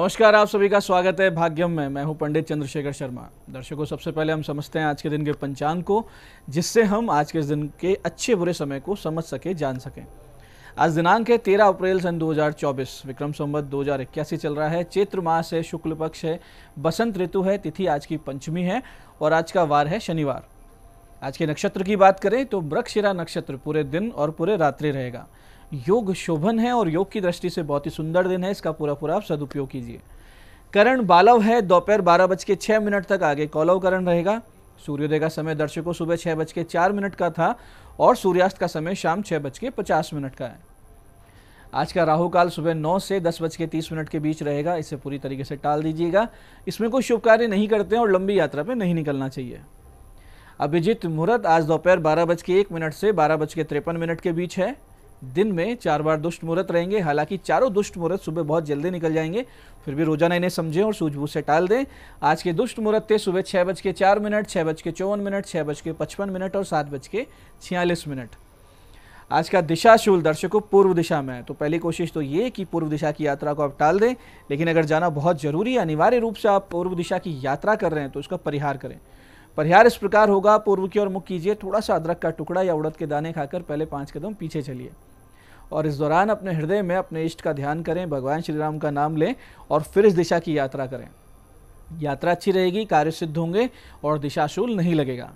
नमस्कार, आप सभी का स्वागत है भाग्यम में। मैं हूं पंडित चंद्रशेखर शर्मा। दर्शकों, सबसे पहले हम समझते हैं आज के दिन के पंचांग को, जिससे हम आज के दिन के अच्छे बुरे समय को समझ सके, जान सकें। आज दिनांक है 13 अप्रैल सन 2024, विक्रम संवत 2081 चल रहा है। चैत्र मास है, शुक्ल पक्ष है, बसंत ऋतु है, तिथि आज की पंचमी है और आज का वार है शनिवार। आज के नक्षत्र की बात करें तो मृगशिरा नक्षत्र पूरे दिन और पूरे रात्रि रहेगा। योग शोभन है और योग की दृष्टि से बहुत ही सुंदर दिन है, इसका पूरा आप सदुपयोग कीजिए। करण बालव है, दोपहर 12:06 तक आगे कौलव करण रहेगा। सूर्योदय का समय दर्शकों सुबह 6:04 का था और सूर्यास्त का समय शाम 6:50 का है। आज का राहु काल सुबह 9 से 10:30 के बीच रहेगा, इसे पूरी तरीके से टाल दीजिएगा। इसमें कोई शुभ कार्य नहीं करते हैं और लंबी यात्रा पर नहीं निकलना चाहिए। अभिजीत मुहूर्त आज दोपहर 12:01 से 12:53 के बीच है। दिन में 4 बार दुष्ट मुहूर्त रहेंगे, हालांकि चारों दुष्ट मुहूर्त सुबह बहुत जल्दी निकल जाएंगे, फिर भी रोजाना इन्हें समझें और सूझबूझ से टाल दें। आज के दुष्ट मुहूर्त थे सुबह 6:04, 6:54, 6:55 और 7:46। आज का दिशाशूल दर्शकों पूर्व दिशा में है, तो पहली कोशिश तो ये कि पूर्व दिशा की यात्रा को आप टाल दें। लेकिन अगर जाना बहुत जरूरी है, अनिवार्य रूप से आप पूर्व दिशा की यात्रा कर रहे हैं, तो उसका परिहार करें। परिहार इस प्रकार होगा, पूर्व की ओर मुख कीजिए, थोड़ा सा अदरक का टुकड़ा या उड़द के दाने खाकर पहले 5 कदम पीछे चलिए और इस दौरान अपने हृदय में अपने इष्ट का ध्यान करें, भगवान श्री राम का नाम लें और फिर इस दिशा की यात्रा करें। यात्रा अच्छी रहेगी, कार्य सिद्ध होंगे और दिशाशूल नहीं लगेगा।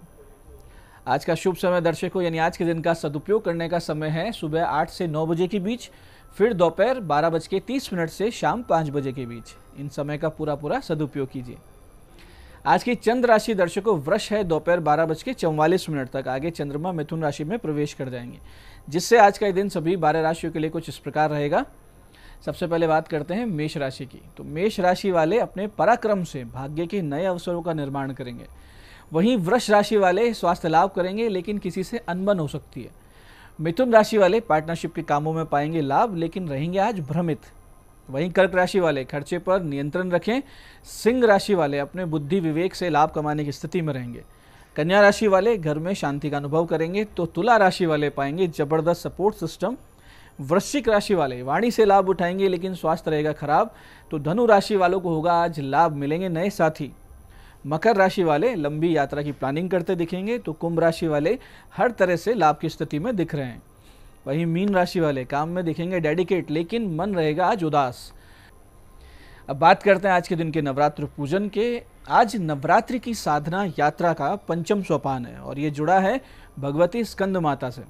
आज का शुभ समय दर्शकों, यानी आज के दिन का सदुपयोग करने का समय है सुबह 8 से 9 बजे के बीच, फिर दोपहर 12:30 से शाम 5 बजे के बीच। इन समय का पूरा सदुपयोग कीजिए। आज की चंद्र राशि दर्शकों वृष है, दोपहर 12:44 तक आगे चंद्रमा मिथुन राशि में प्रवेश कर जाएंगे, जिससे आज का दिन सभी 12 राशियों के लिए कुछ इस प्रकार रहेगा। सबसे पहले बात करते हैं मेष राशि की। तो मेष राशि वाले अपने पराक्रम से भाग्य के नए अवसरों का निर्माण करेंगे। वहीं वृष राशि वाले स्वास्थ्य लाभ करेंगे, लेकिन किसी से अनबन हो सकती है। मिथुन राशि वाले पार्टनरशिप के कामों में पाएंगे लाभ, लेकिन रहेंगे आज भ्रमित। वहीं कर्क राशि वाले खर्चे पर नियंत्रण रखें। सिंह राशि वाले अपने बुद्धि विवेक से लाभ कमाने की स्थिति में रहेंगे। कन्या राशि वाले घर में शांति का अनुभव करेंगे, तो तुला राशि वाले पाएंगे जबरदस्त सपोर्ट सिस्टम। वृश्चिक राशि वाले वाणी से लाभ उठाएंगे, लेकिन स्वास्थ्य रहेगा खराब। तो धनु राशि वालों को होगा आज लाभ, मिलेंगे नए साथी। मकर राशि वाले लंबी यात्रा की प्लानिंग करते दिखेंगे, तो कुंभ राशि वाले हर तरह से लाभ की स्थिति में दिख रहे हैं। वहीं मीन राशि वाले काम में दिखेंगे डेडिकेट, लेकिन मन रहेगा आज उदास। अब बात करते हैं आज के दिन के नवरात्र पूजन के। आज नवरात्रि की साधना यात्रा का पंचम सोपान है और ये जुड़ा है भगवती स्कंद माता से।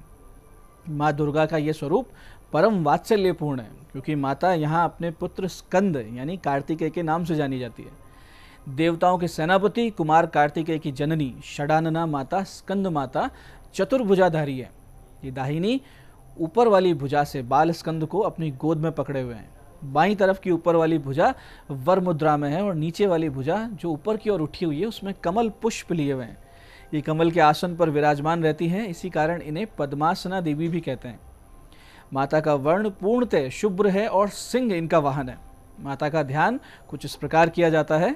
माँ दुर्गा का ये स्वरूप परम वात्सल्यपूर्ण है, क्योंकि माता यहाँ अपने पुत्र स्कंद यानी कार्तिकेय के नाम से जानी जाती है। देवताओं के सेनापति कुमार कार्तिकेय की जननी षडानना माता स्कंद माता चतुर्भुजाधारी है। ये दाहिनी ऊपर वाली भुजा से बाल स्कंद को अपनी गोद में पकड़े हुए हैं। बाईं तरफ की ऊपर वाली भुजा वर मुद्रा में है और नीचे वाली भुजा जो ऊपर की ओर उठी हुई है उसमें कमल पुष्प लिए हुए हैं। ये कमल के आसन पर विराजमान रहती हैं, इसी कारण इन्हें पद्मासना देवी भी कहते हैं। माता का वर्ण पूर्णतः शुभ्र है और सिंह इनका वाहन है। माता का ध्यान कुछ इस प्रकार किया जाता है।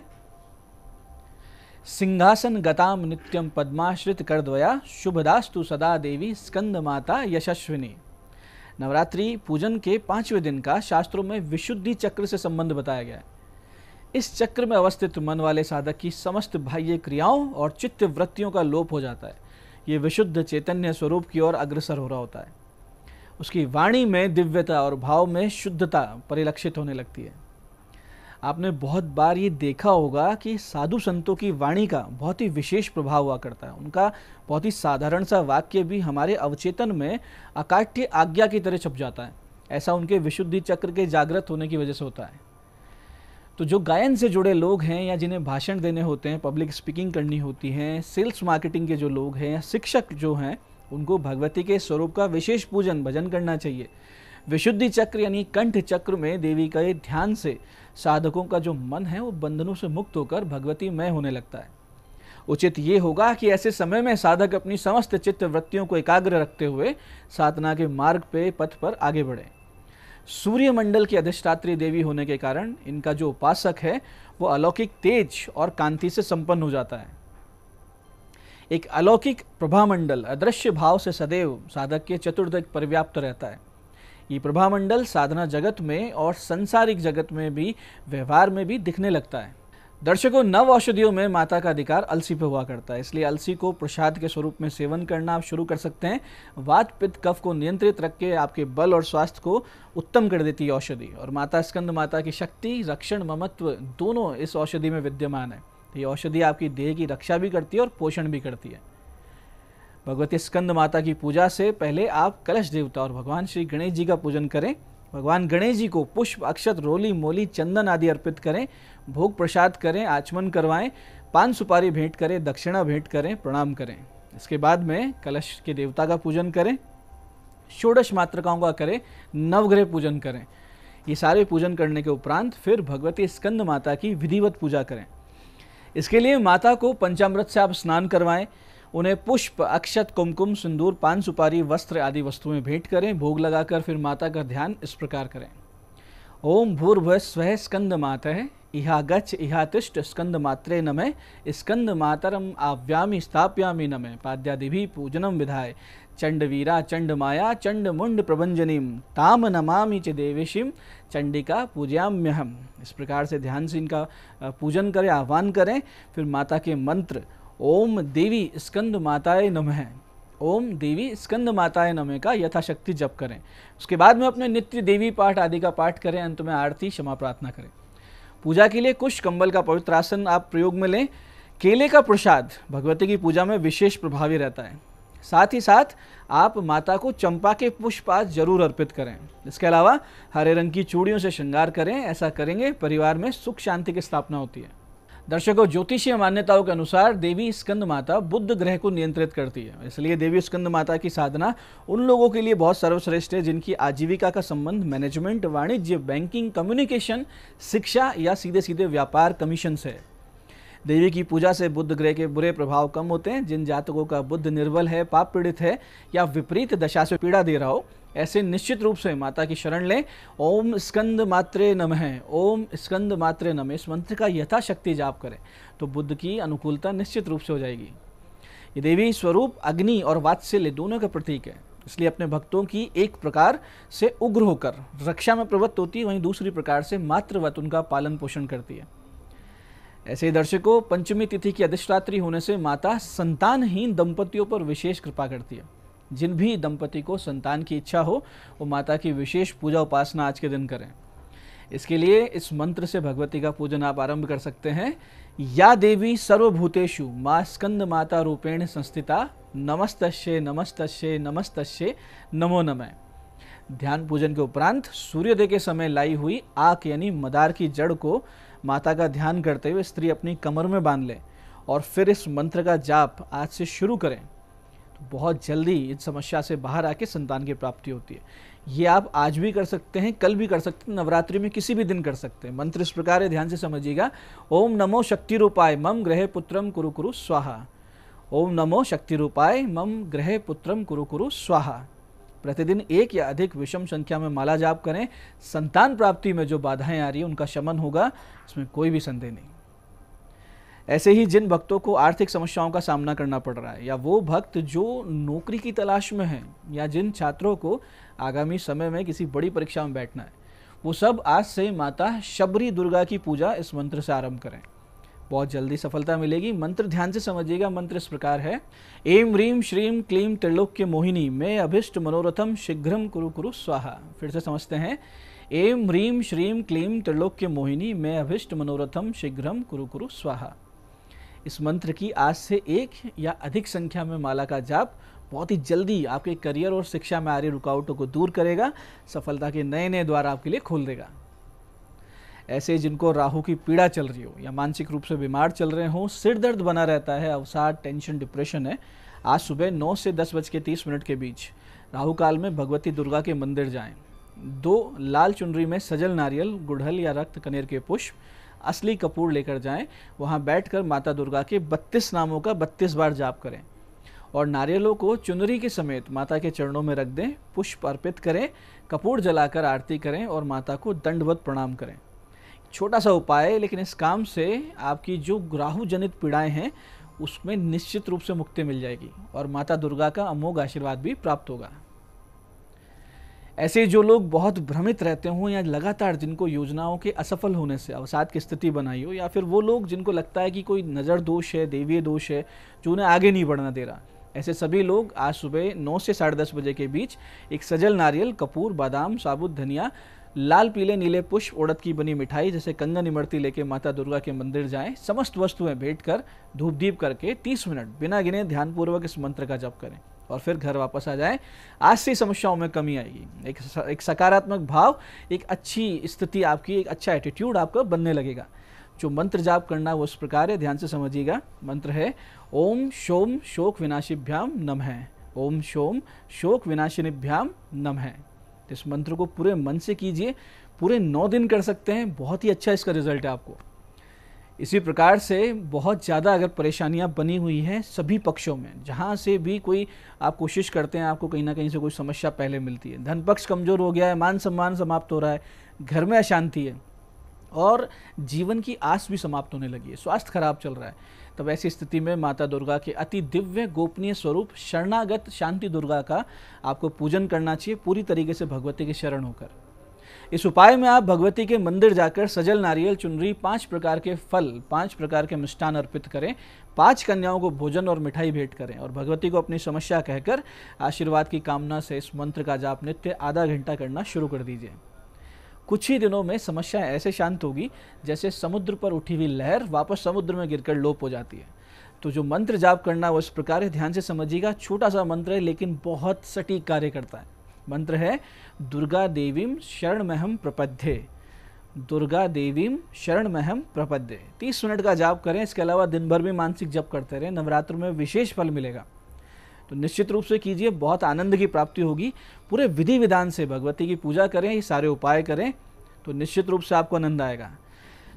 सिंहासन गताम नित्यम पद्माश्रित करद्वया शुभदास्तु सदा देवी स्कंद माता यशस्विनी। नवरात्रि पूजन के 5वें दिन का शास्त्रों में विशुद्धि चक्र से संबंध बताया गया है। इस चक्र में अवस्थित मन वाले साधक की समस्त बाह्य क्रियाओं और चित्त वृत्तियों का लोप हो जाता है। ये विशुद्ध चैतन्य स्वरूप की ओर अग्रसर हो रहा होता है। उसकी वाणी में दिव्यता और भाव में शुद्धता परिलक्षित होने लगती है। आपने बहुत बार ये देखा होगा कि साधु संतों की वाणी का बहुत ही विशेष प्रभाव हुआ करता है। उनका बहुत ही साधारण सा वाक्य भी हमारे अवचेतन में अकाट्य आज्ञा की तरह छप जाता है। ऐसा उनके विशुद्धि चक्र के जागृत होने की वजह से होता है। तो जो गायन से जुड़े लोग हैं या जिन्हें भाषण देने होते हैं, पब्लिक स्पीकिंग करनी होती है, सेल्स मार्केटिंग के जो लोग हैं या शिक्षक जो हैं, उनको भगवती के स्वरूप का विशेष पूजन भजन करना चाहिए। विशुद्धि चक्र यानी कंठ चक्र में देवी का ध्यान से साधकों का जो मन है वो बंधनों से मुक्त होकर भगवतीमय होने लगता है। उचित ये होगा कि ऐसे समय में साधक अपनी समस्त चित्त वृत्तियों को एकाग्र रखते हुए साधना के मार्ग पे पथ पर आगे बढ़े। सूर्य मंडल की अधिष्ठात्री देवी होने के कारण इनका जो उपासक है वो अलौकिक तेज और कांति से संपन्न हो जाता है। एक अलौकिक प्रभामंडल अदृश्य भाव से सदैव साधक के चतुर्दिक परिव्याप्त रहता है। ये प्रभामंडल साधना जगत में और संसारिक जगत में भी, व्यवहार में भी दिखने लगता है। दर्शकों, नव औषधियों में माता का अधिकार अलसी पे हुआ करता है, इसलिए अलसी को प्रसाद के स्वरूप में सेवन करना आप शुरू कर सकते हैं। वात पित्त कफ को नियंत्रित रख के आपके बल और स्वास्थ्य को उत्तम कर देती है औषधि। और माता स्कंद माता की शक्ति, रक्षण, ममत्व दोनों इस औषधि में विद्यमान है। ये औषधि आपकी देह की रक्षा भी करती है और पोषण भी करती है। भगवती स्कंद माता की पूजा से पहले आप कलश देवता और भगवान श्री गणेश जी का पूजन करें। भगवान गणेश जी को पुष्प, अक्षत, रोली, मोली, चंदन आदि अर्पित करें, भोग प्रसाद करें, आचमन करवाएं, पान सुपारी भेंट करें, दक्षिणा भेंट करें, प्रणाम करें। इसके बाद में कलश के देवता का पूजन करें, षोडश मातृकाओं का करें, नवग्रह पूजन करें। ये सारे पूजन करने के उपरांत फिर भगवती स्कंद माता की विधिवत पूजा करें। इसके लिए माता को पंचामृत से आप स्नान करवाएं, उन्हें पुष्प, अक्षत, कुमकुम, सिंदूर, पान सुपारी, वस्त्र आदि वस्तुएं भेंट करें। भोग लगाकर फिर माता का ध्यान इस प्रकार करें। ओम भूर्भुवः स्वः स्कंद मातः इहा गच्छ इहा तिष्ठ स्कंद मात्रे नमः स्कंद मातरम आव्यामि स्थापयामि नमः पाद्यादिभिः पूजनम विधाय चंडवीरा चंड माया चंड मुंड प्रभंजनीम ताम नमामि च देवेशीम चंडिका पूजयाम्यहम। इस प्रकार से ध्यान से इनका पूजन करें, आह्वान करें। फिर माता के मंत्र ओम देवी स्कंद माताय नमः, ओम देवी स्कंद माताय नमः का यथाशक्ति जप करें। उसके बाद में अपने नित्य देवी पाठ आदि का पाठ करें। अंत में आरती, क्षमा प्रार्थना करें। पूजा के लिए कुश कंबल का पवित्र आसन आप प्रयोग में लें। केले का प्रसाद भगवती की पूजा में विशेष प्रभावी रहता है। साथ ही साथ आप माता को चंपा के पुष्प आज जरूर अर्पित करें। इसके अलावा हरे रंग की चूड़ियों से श्रृंगार करें। ऐसा करेंगे परिवार में सुख शांति की स्थापना होती है। दर्शकों, ज्योतिषीय मान्यताओं के अनुसार देवी स्कंद माता बुध ग्रह को नियंत्रित करती है। इसलिए देवी स्कंद माता की साधना उन लोगों के लिए बहुत सर्वश्रेष्ठ है जिनकी आजीविका का संबंध मैनेजमेंट, वाणिज्य, बैंकिंग, कम्युनिकेशन, शिक्षा या सीधे सीधे व्यापार, कमीशन से है। देवी की पूजा से बुध ग्रह के बुरे प्रभाव कम होते हैं। जिन जातकों का बुध निर्बल है, पाप पीड़ित है या विपरीत दशा से पीड़ा दे रहा हो, ऐसे निश्चित रूप से माता की शरण लें। ओम स्कंद मात्रे नमः, ओम स्कंद मात्रे नमः, इस मंत्र का यथाशक्ति जाप करें तो बुद्ध की अनुकूलता निश्चित रूप से हो जाएगी। ये देवी स्वरूप अग्नि और वात्सल्य दोनों का प्रतीक है, इसलिए अपने भक्तों की एक प्रकार से उग्र होकर रक्षा में प्रवृत्त होती है, वहीं दूसरी प्रकार से मातृवत उनका पालन पोषण करती है। ऐसे ही दर्शकों, पंचमी तिथि की अधिष्ठात्री होने से माता संतानहीन दंपतियों पर विशेष कृपा करती है। जिन भी दंपति को संतान की इच्छा हो वो माता की विशेष पूजा उपासना आज के दिन करें। इसके लिए इस मंत्र से भगवती का पूजन आप आरंभ कर सकते हैं। या देवी सर्वभूतेषु मां स्कंद माता रूपेण संस्थिता नमस्तस्ये नमस्तस्ये नमस्तस्ये नमो नमः। ध्यान पूजन के उपरांत सूर्योदय के समय लाई हुई आक यानी मदार की जड़ को माता का ध्यान करते हुए स्त्री अपनी कमर में बांध ले और फिर इस मंत्र का जाप आज से शुरू करें तो बहुत जल्दी इस समस्या से बाहर आके संतान की प्राप्ति होती है। ये आप आज भी कर सकते हैं, कल भी कर सकते हैं, नवरात्रि में किसी भी दिन कर सकते हैं। मंत्र इस प्रकार है, ध्यान से समझिएगा। ओम नमो शक्ति रूपाय मम गृहे पुत्रम कुरु कुरु स्वाहा। ओम नमो शक्ति रूपाय मम गृहे पुत्रम कुरु कुरु स्वाहा। प्रतिदिन एक या अधिक विषम संख्या में माला जाप करें। संतान प्राप्ति में जो बाधाएं आ रही है उनका शमन होगा, इसमें कोई भी संदेह नहीं। ऐसे ही जिन भक्तों को आर्थिक समस्याओं का सामना करना पड़ रहा है या वो भक्त जो नौकरी की तलाश में हैं या जिन छात्रों को आगामी समय में किसी बड़ी परीक्षा में बैठना है, वो सब आज से माता शबरी दुर्गा की पूजा इस मंत्र से आरंभ करें। बहुत जल्दी सफलता मिलेगी। मंत्र ध्यान से समझिएगा। मंत्र इस प्रकार है। एम ह्रीम श्रीम क्लीम त्रिलोक्य मोहिनी मैं अभिष्ट मनोरथम शीघ्रम कुरु कुरु स्वाहा। फिर से समझते हैं। एम ह्रीम श्रीम क्लीम त्रिलोक्य मोहिनी मैं अभिष्ट मनोरथम शीघ्रम कुरु कुरु स्वाहा। इस मंत्र की आज से एक या अधिक संख्या में माला का जाप बहुत ही जल्दी आपके करियर और शिक्षा में आ रही रुकावटों को दूर करेगा, सफलता के नए नए द्वार आपके लिए खोल देगा। ऐसे जिनको राहु की पीड़ा चल रही हो या मानसिक रूप से बीमार चल रहे हो, सिर दर्द बना रहता है, अवसाद, टेंशन, डिप्रेशन है, आज सुबह 9 से 10:30 के बीच राहु काल में भगवती दुर्गा के मंदिर जाएं। 2 लाल चुनरी में सजल नारियल, गुड़हल या रक्त कनेर के पुष्प, असली कपूर लेकर जाएं। वहां बैठकर माता दुर्गा के 32 नामों का 32 बार जाप करें और नारियलों को चुनरी के समेत माता के चरणों में रख दें। पुष्प अर्पित करें, कपूर जलाकर आरती करें और माता को दंडवत प्रणाम करें। छोटा सा उपाय है, लेकिन इस काम से आपकी जो राहु जनित पीड़ाएं हैं उसमें निश्चित रूप से मुक्ति मिल जाएगी और माता दुर्गा का अमोघ आशीर्वाद भी प्राप्त होगा। ऐसे जो लोग बहुत भ्रमित रहते हों या लगातार जिनको योजनाओं के असफल होने से अवसाद की स्थिति बनाई हो, या फिर वो लोग जिनको लगता है कि कोई नज़र दोष है, देवीय दोष है जो उन्हें आगे नहीं बढ़ना दे रहा, ऐसे सभी लोग आज सुबह 9 से 10:30 बजे के बीच एक सजल नारियल, कपूर, बादाम, साबुत धनिया, लाल पीले नीले पुष्प, उड़द की बनी मिठाई जैसे कंगन इमरती लेके माता दुर्गा के मंदिर जाएं। समस्त वस्तुएं भेंट कर धूप दीप करके 30 मिनट बिना गिने ध्यानपूर्वक इस मंत्र का जप करें और फिर घर वापस आ जाएं। आज से समस्याओं में कमी आएगी। एक सकारात्मक भाव, एक अच्छी स्थिति आपकी, एक अच्छा एटीट्यूड आपका बनने लगेगा। जो मंत्र जाप करना वो इस प्रकार है, ध्यान से समझिएगा। मंत्र है ओम शोम शोक विनाशिभ्याम नमः। ओम शोम शोक विनाशिनिभ्याम नमः। इस मंत्र को पूरे मन से कीजिए, पूरे 9 दिन कर सकते हैं, बहुत ही अच्छा इसका रिजल्ट है आपको। इसी प्रकार से बहुत ज़्यादा अगर परेशानियां बनी हुई हैं सभी पक्षों में, जहां से भी कोई आप कोशिश करते हैं, आपको कहीं ना कहीं से कोई समस्या पहले मिलती है, धन पक्ष कमज़ोर हो गया है, मान सम्मान समाप्त हो रहा है, घर में अशांति है और जीवन की आस भी समाप्त होने लगी है, स्वास्थ्य खराब चल रहा है, तब ऐसी स्थिति में माता दुर्गा के अति दिव्य गोपनीय स्वरूप शरणागत शांति दुर्गा का आपको पूजन करना चाहिए, पूरी तरीके से भगवती के शरण होकर। इस उपाय में आप भगवती के मंदिर जाकर सजल नारियल, चुनरी, 5 प्रकार के फल, 5 प्रकार के मिष्ठान अर्पित करें, 5 कन्याओं को भोजन और मिठाई भेंट करें और भगवती को अपनी समस्या कहकर आशीर्वाद की कामना से इस मंत्र का जाप नित्य आधा घंटा करना शुरू कर दीजिए। कुछ ही दिनों में समस्या ऐसे शांत होगी जैसे समुद्र पर उठी हुई लहर वापस समुद्र में गिरकर लोप हो जाती है। तो जो मंत्र जाप करना वो इस प्रकार है, ध्यान से समझिएगा। छोटा सा मंत्र है लेकिन बहुत सटीक कार्य करता है। मंत्र है दुर्गा देवीम शरणमहम प्रपद्ये। दुर्गा देवीम शरणमहम प्रपद्ये। 30 मिनट का जाप करें। इसके अलावा दिन भर भी मानसिक जप करते रहें, नवरात्र में विशेष फल मिलेगा। तो निश्चित रूप से कीजिए, बहुत आनंद की प्राप्ति होगी। पूरे विधि विधान से भगवती की पूजा करें, ये सारे उपाय करें तो निश्चित रूप से आपको आनंद आएगा।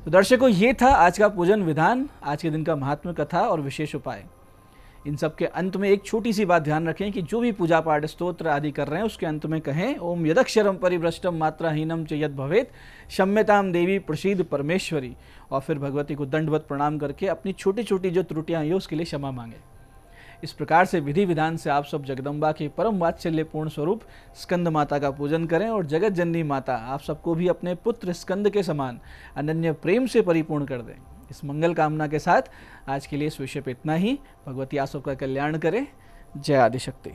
तो दर्शकों, ये था आज का पूजन विधान, आज के दिन का महात्म्य, कथा और विशेष उपाय। इन सब के अंत में एक छोटी सी बात ध्यान रखें कि जो भी पूजा पाठ स्तोत्र आदि कर रहे हैं उसके अंत में कहें ओम यदक्षरम परिभ्रष्टम मात्राहीनम च यद भवेत क्षम्यताम देवी प्रसीद परमेश्वरी, और फिर भगवती को दंडवत प्रणाम करके अपनी छोटी छोटी जो त्रुटियां हैं उसके लिए क्षमा मांगे। इस प्रकार से विधि विधान से आप सब जगदम्बा के परम वात्सल्यपूर्ण स्वरूप स्कंद माता का पूजन करें और जगत जननी माता आप सबको भी अपने पुत्र स्कंद के समान अनन्य प्रेम से परिपूर्ण कर दें। इस मंगल कामना के साथ आज के लिए इस विषय पे इतना ही। भगवती आप सबका कल्याण करे। जय आदिशक्ति।